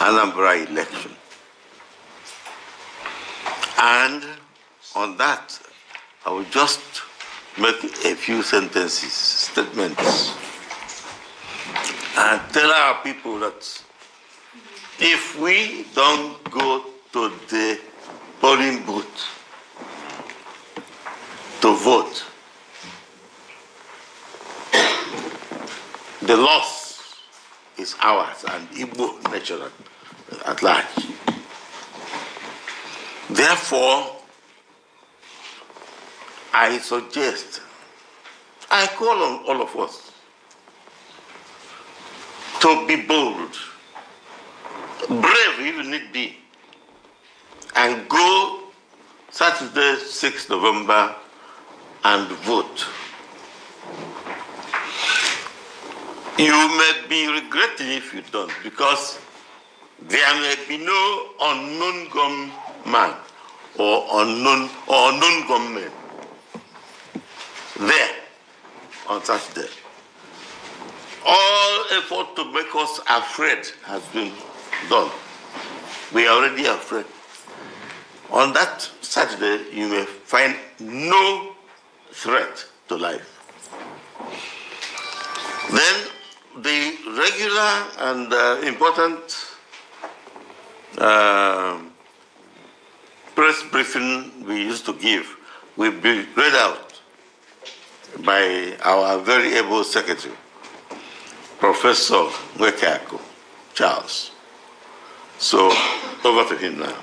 Anambra election. And on that, I will just make a few sentences, statements, and tell our people that if we don't go to the polling booth to vote, the loss is ours and Igbo nation at large. Therefore, I suggest, I call on all of us to be bold, brave if need be, and go Saturday, 6th November and vote. You may be regretting if you don't, because there may be no unknown gunman or unknown gunmen there on Saturday. All effort to make us afraid has been done. We are already afraid. On that Saturday, you may find no threat to life. Then the regular and important press briefing we used to give will be read out by our very able secretary, Professor Nwekako Charles. So, over to him now.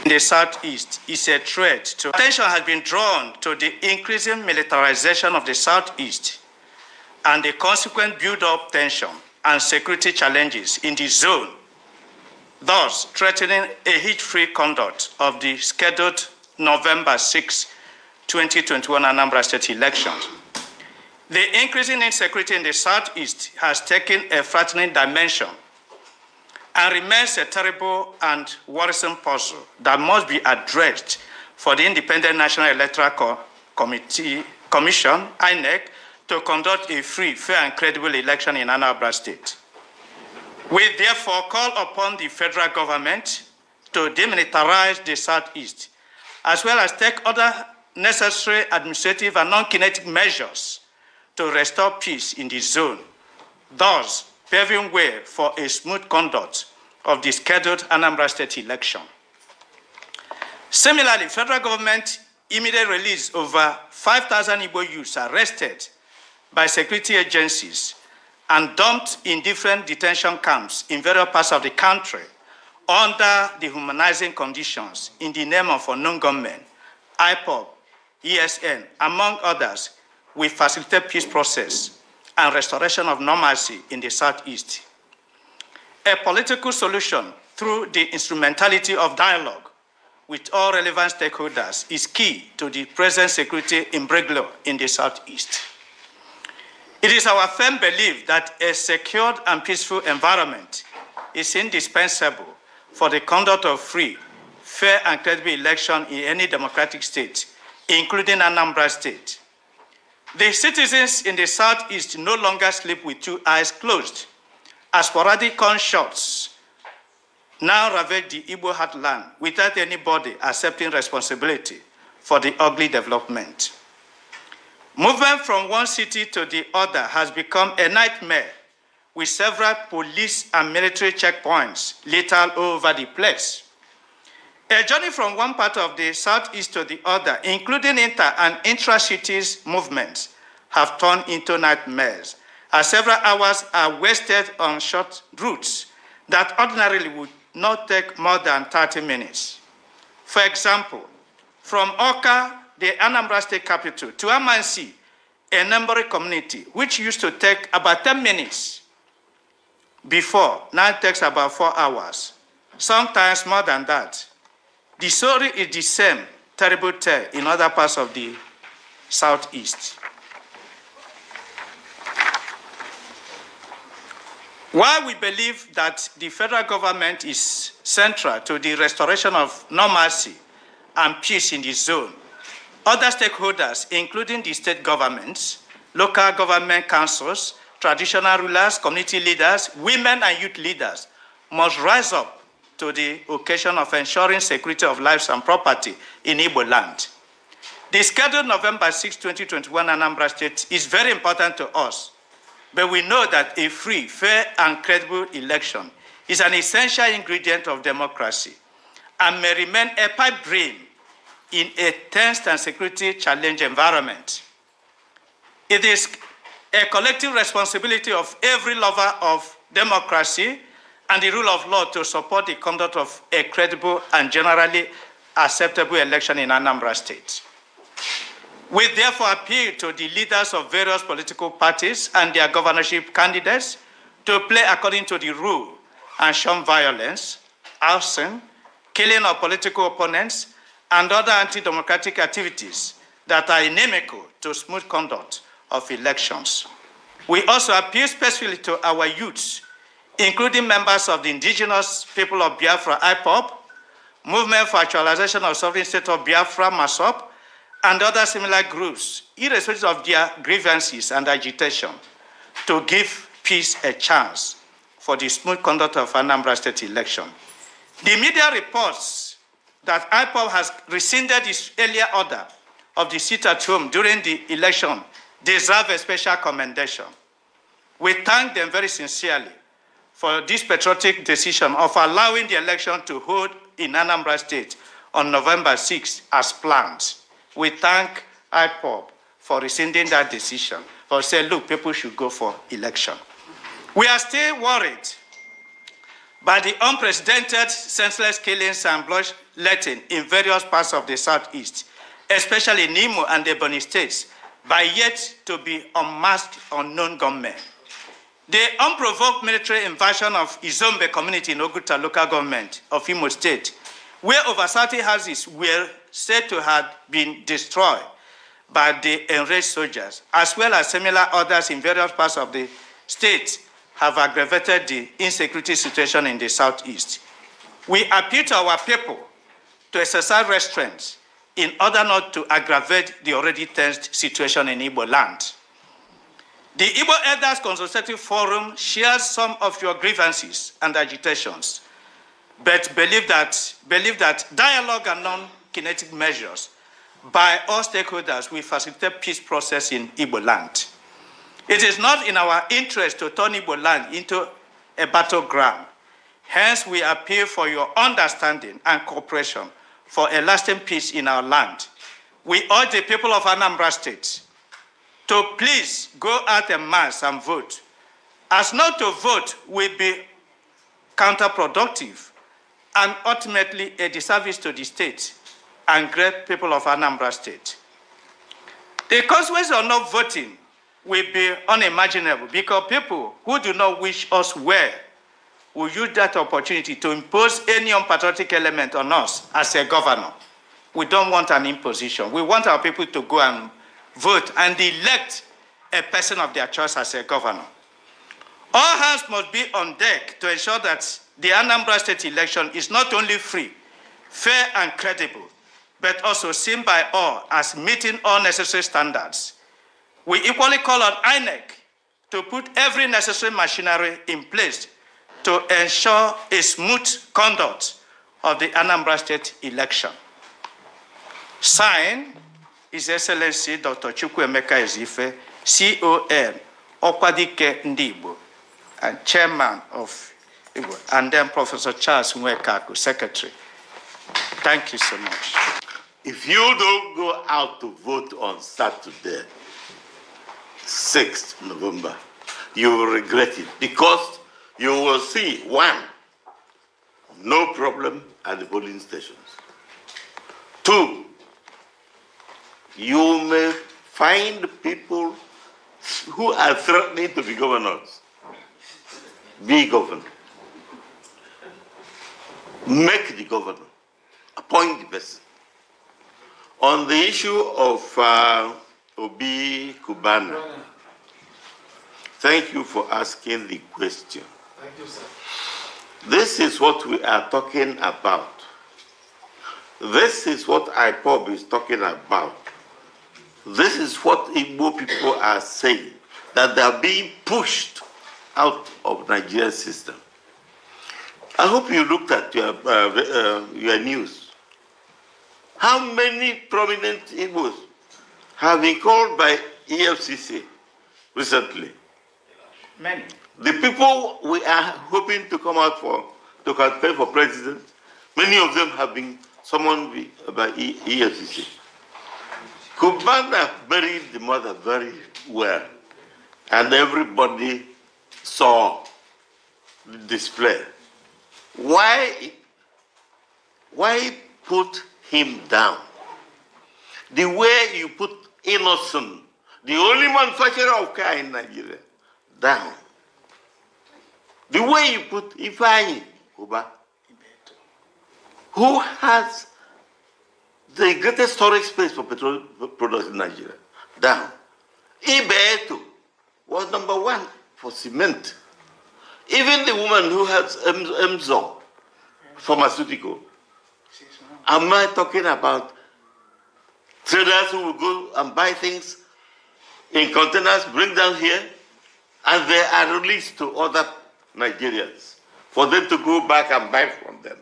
The Southeast is a threat to attention has been drawn to the increasing militarization of the Southeast and the consequent build-up tension and security challenges in the zone, thus threatening a hitch-free conduct of the scheduled November 6, 2021 Anambra State elections. The increasing insecurity in the Southeast has taken a frightening dimension and remains a terrible and worrisome puzzle that must be addressed for the Independent National Electoral Commission, INEC, to conduct a free, fair, and credible election in Anambra State. We therefore call upon the federal government to demilitarize the Southeast, as well as take other necessary administrative and non-kinetic measures to restore peace in the zone, thus paving way for a smooth conduct of the scheduled Anambra State election. Similarly, federal government immediately released over 5,000 Igbo youths arrested by security agencies and dumped in different detention camps in various parts of the country under dehumanizing conditions in the name of unknown gunmen, Ipob, ESN, among others, will facilitate peace process and restoration of normalcy in the Southeast. A political solution through the instrumentality of dialogue with all relevant stakeholders is key to the present security imbroglio in the Southeast. It is our firm belief that a secured and peaceful environment is indispensable for the conduct of free, fair, and credible election in any democratic state, including Anambra State. The citizens in the Southeast no longer sleep with two eyes closed, as sporadic gunshots now ravage the Igbo heartland without anybody accepting responsibility for the ugly development. Movement from one city to the other has become a nightmare, with several police and military checkpoints lethal all over the place. A journey from one part of the Southeast to the other, including inter- and intra-cities movements, have turned into nightmares, as several hours are wasted on short routes that ordinarily would not take more than 30 minutes. For example, from Oka, the Anambra State capital, to Amansi, a neighboring community, which used to take about 10 minutes before, now it takes about 4 hours, sometimes more than that. The story is the same terrible tale in other parts of the Southeast. While we believe that the federal government is central to the restoration of normalcy and peace in the zone, other stakeholders, including the state governments, local government councils, traditional rulers, community leaders, women and youth leaders must rise up to the occasion of ensuring security of lives and property in Igbo land. The scheduled November 6, 2021 Anambra State is very important to us, but we know that a free, fair, and credible election is an essential ingredient of democracy and may remain a pipe dream in a tense and security challenge environment. It is a collective responsibility of every lover of democracy and the rule of law to support the conduct of a credible and generally acceptable election in Anambra State. We therefore appeal to the leaders of various political parties and their governorship candidates to play according to the rule and shun violence, arson, killing of political opponents, and other anti-democratic activities that are inimical to smooth conduct of elections. We also appeal specifically to our youths, including members of the indigenous people of Biafra, Ipob, Movement for Actualization of Sovereign State of Biafra, MASOP, and other similar groups, irrespective of their grievances and agitation, to give peace a chance for the smooth conduct of Anambra State election. The media reports that IPOB has rescinded its earlier order of the sit at home during the election deserve a special commendation. We thank them very sincerely for this patriotic decision of allowing the election to hold in Anambra State on November 6th as planned. We thank IPOB for rescinding that decision, for saying, look, people should go for election. We are still worried by the unprecedented senseless killings and bloodletting in various parts of the Southeast, especially in Imo and the Ebonyi states, by yet to be unmasked unknown gunmen. The unprovoked military invasion of Izombe community in Oguta local government of Imo State, where over 30 houses were said to have been destroyed by the enraged soldiers, as well as similar others in various parts of the state, have aggravated the insecurity situation in the Southeast. We appeal to our people to exercise restraint in order not to aggravate the already tense situation in Igbo land. The Igbo Elders Consultative Forum shares some of your grievances and agitations, but believe that dialogue and non-kinetic measures by all stakeholders will facilitate peace process in Igbo land. It is not in our interest to turn Igbo land into a battleground. Hence, we appeal for your understanding and cooperation for a lasting peace in our land. We urge the people of Anambra State to please go out en masse and vote, as not to vote will be counterproductive and ultimately a disservice to the state and great people of Anambra State. The consequences of not voting will be unimaginable because people who do not wish us well will use that opportunity to impose any unpatriotic element on us as a governor. We don't want an imposition. We want our people to go and vote and elect a person of their choice as a governor. All hands must be on deck to ensure that the Anambra State election is not only free, fair, and credible, but also seen by all as meeting all necessary standards. We equally call on INEC to put every necessary machinery in place to ensure a smooth conduct of the Anambra State election. Signed, His Excellency Dr. Chukwuemeka Ezife, CON, Okwadike Ndibo, and Chairman of Igbo, and then Professor Charles Nwekaku, Secretary. Thank you so much. If you don't go out to vote on Saturday, 6th November, you will regret it because you will see, one, no problem at the polling stations. Two, you may find people who are threatening to be governors. Be governor. Make the governor. Appoint the person. On the issue of Cubana, thank you for asking the question. Thank you, sir. This is what we are talking about. This is what Ipob is talking about. This is what Igbo people are saying. that they are being pushed out of Nigeria's system. I hope you looked at your news. How many prominent Igbos have been called by EFCC recently? Many. The people we are hoping to come out to campaign for president, many of them have been summoned by EFCC. Cubana buried the mother very well, and everybody saw the display. Why put him down? The way you put Innocent, the only manufacturer of car in Nigeria, down. The way you put Ifeanyi Uba, who has the greatest storage space for petrol products in Nigeria, down. Ibeto was #1 for cement. Even the woman who has Emzo, pharmaceutical. Am I talking about traders who will go and buy things in containers, bring down here, and they are released to other Nigerians for them to go back and buy from them?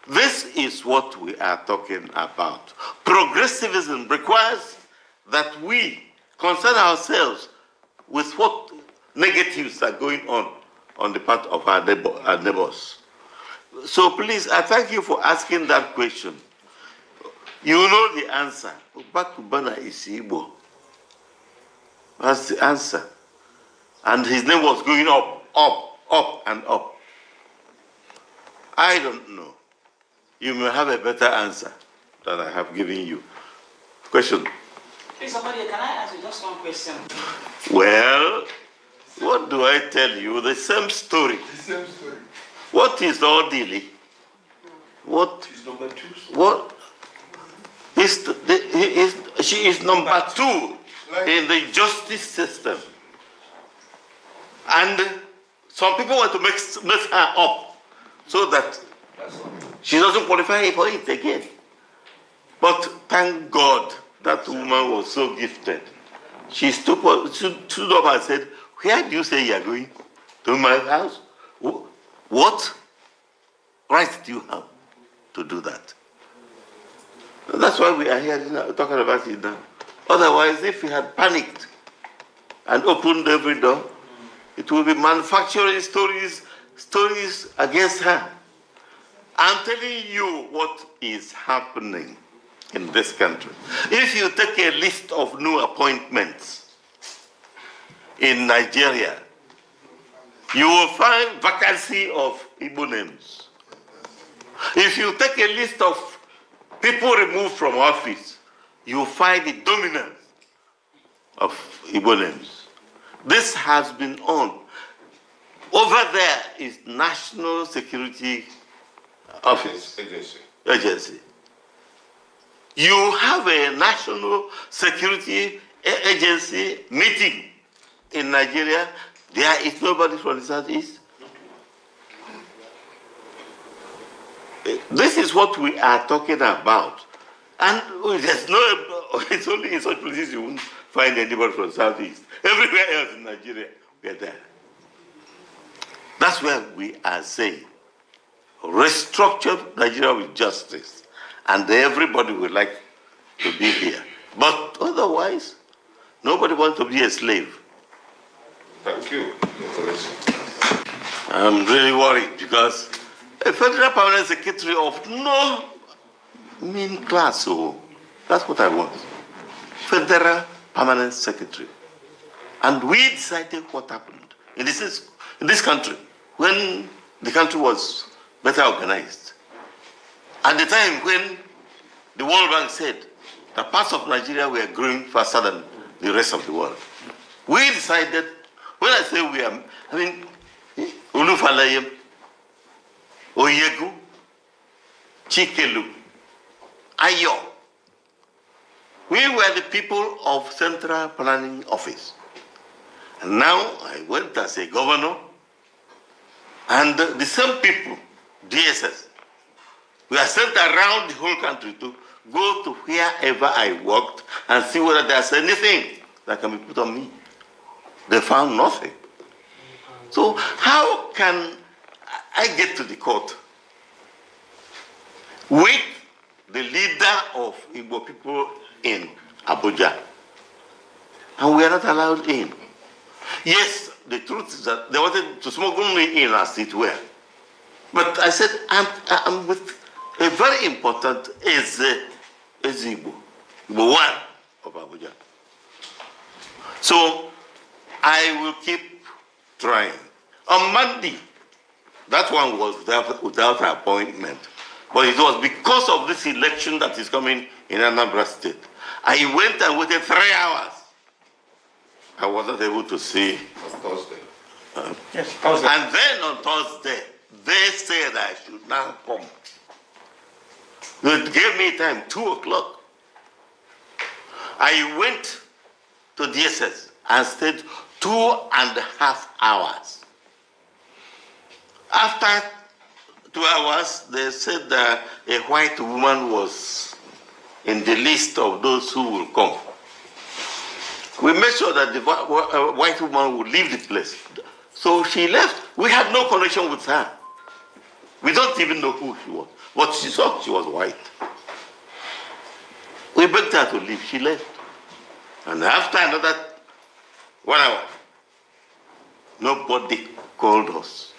This is what we are talking about. Progressivism requires that we concern ourselves with what negatives are going on the part of our neighbors. So please, I thank you for asking that question. You know the answer. Cubana is Igbo. That's the answer. And his name was going up, and up. I don't know. You may have a better answer than I have given you. Question? Please, somebody, can I ask you just one question? Well, what do I tell you? The same story. The same story. What is Odili? What? She's number 2. What? She is number 2 in the justice system. And some people want to mess her up so that she doesn't qualify for it again. But thank God that woman was so gifted. She stood up and said, "Where do you say you are going? To my house? What right do you have to do that?" That's why we are here talking about it now. Otherwise, if we had panicked and opened every door, it will be manufacturing stories against her. I'm telling you what is happening in this country. If you take a list of new appointments in Nigeria, you will find vacancy of Igbo names. If you take a list of people removed from office, you will find the dominance of Igbo names. This has been on. Over there is National Security Office. Agency. You have a National Security Agency meeting in Nigeria. There is nobody from the Southeast. This is what we are talking about. And there's it's only in such places you won't find anybody from the Southeast. Everywhere else in Nigeria, we are there. That's where we are saying, restructure Nigeria with justice, and everybody would like to be here. But otherwise, nobody wants to be a slave. Thank you. I'm really worried because a federal permanent secretary of no mean class, so that's what I want. Federal permanent secretary. And we decided what happened in this country when the country was better organized. At the time when the World Bank said that parts of Nigeria were growing faster than the rest of the world, we decided, when I say we are, I mean, Ulufalayem, Oyegu, Chikelu, Ayo. We were the people of Central Planning Office. And now I went as a governor, and the same people, DSS, we are sent around the whole country to go to wherever I worked and see whether there's anything that can be put on me. They found nothing. So how can I get to the court with the leader of Igbo people in Abuja, and we are not allowed in? Yes, the truth is that they wanted to smuggle me in as it were. But I said, I'm with a very important Igbo one of Abuja. So I will keep trying. On Monday, that one was without appointment. But it was because of this election that is coming in Anambra State. I went and waited 3 hours. I was not able to see. On Thursday. Yes, Thursday. And then on Thursday, they said I should now come. They gave me time, 2 o'clock. I went to DSS and stayed 2.5 hours. After 2 hours, they said that a white woman was in the list of those who will come. We made sure that the white woman would leave the place. So she left. We had no connection with her. We don't even know who she was. But she thought she was white. We begged her to leave. She left. And after another 1 hour, nobody called us.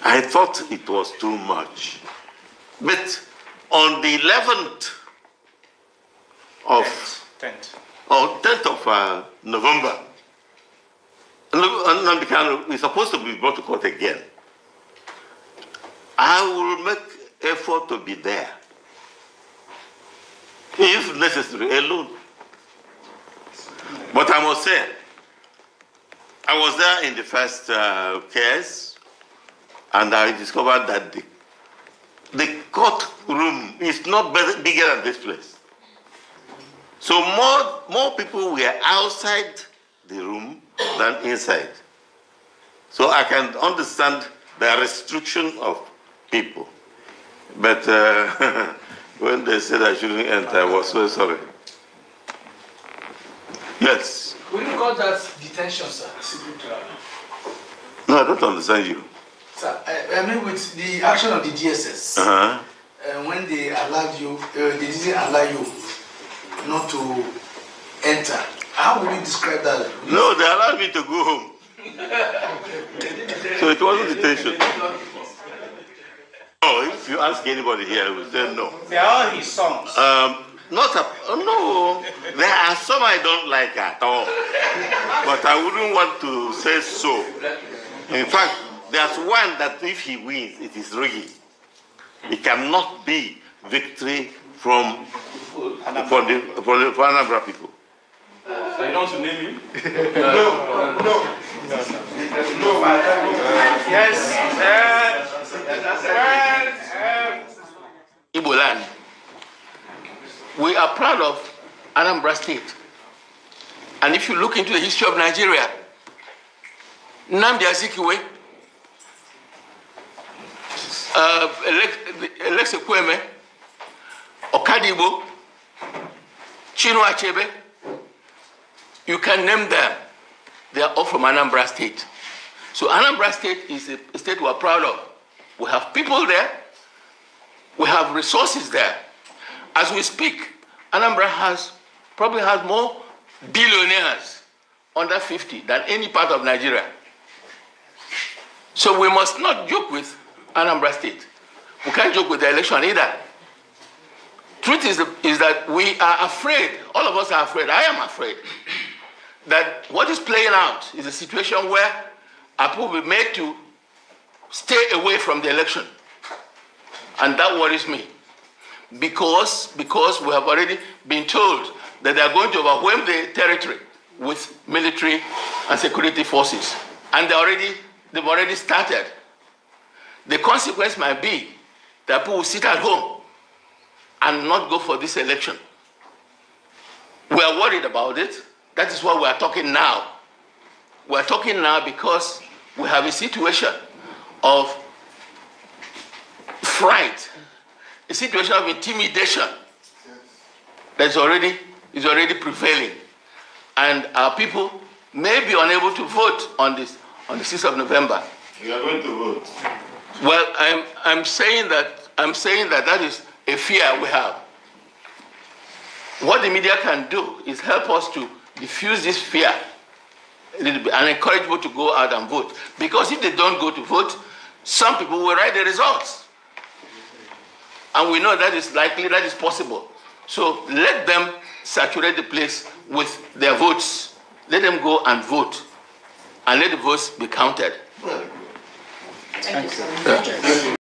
I thought it was too much. But on the 11th of 10th of November, we're supposed to be brought to court again. I will make effort to be there, if necessary, alone. But I must say, I was there in the first case, and I discovered that the court room is not bigger than this place. So more people were outside the room than inside. So I can understand the restriction of people. But when they said I shouldn't enter, I was so sorry. Yes? Will you call that detention, sir? No, I don't understand you. Sir, I mean with the action of the DSS, when they allowed you, they didn't allow you not to enter. How would you describe that? No, they allowed me to go home. So it wasn't detention. Oh, if you ask anybody here, I will say no. They are all his songs. No, there are some I don't like at all. But I wouldn't want to say so. In fact, there's one that if he wins, it is rigging. It cannot be victory from Anambra people. So you don't want to name him? No. Yes. Igbo land. We are proud of Anambra State. And if you look into the history of Nigeria, Nnamdi Azikiwe, Alex Ekweme, Okadibo, Chinua Achebe, you can name them. They are all from Anambra State. So Anambra State is a state we are proud of. We have people there. We have resources there. As we speak, Anambra probably has more billionaires under 50 than any part of Nigeria. So we must not joke with Anambra State. We can't joke with the election either. Truth is that we are afraid, all of us are afraid, I am afraid, that what is playing out is a situation where people will be made to stay away from the election. And that worries me. Because we have already been told that they are going to overwhelm the territory with military and security forces. And they've already started. The consequence might be that people will sit at home and not go for this election. We are worried about it. That is why we are talking now. We are talking now because we have a situation of fright, a situation of intimidation that is already prevailing. And our people may be unable to vote on the 6th of November. You are going to vote. Well, I'm saying that that is a fear we have. What the media can do is help us to diffuse this fear a little bit and encourage people to go out and vote. Because if they don't go to vote, some people will write the results. And we know that is likely, that is possible. So let them saturate the place with their votes. Let them go and vote. And let the votes be counted. Thank you so much.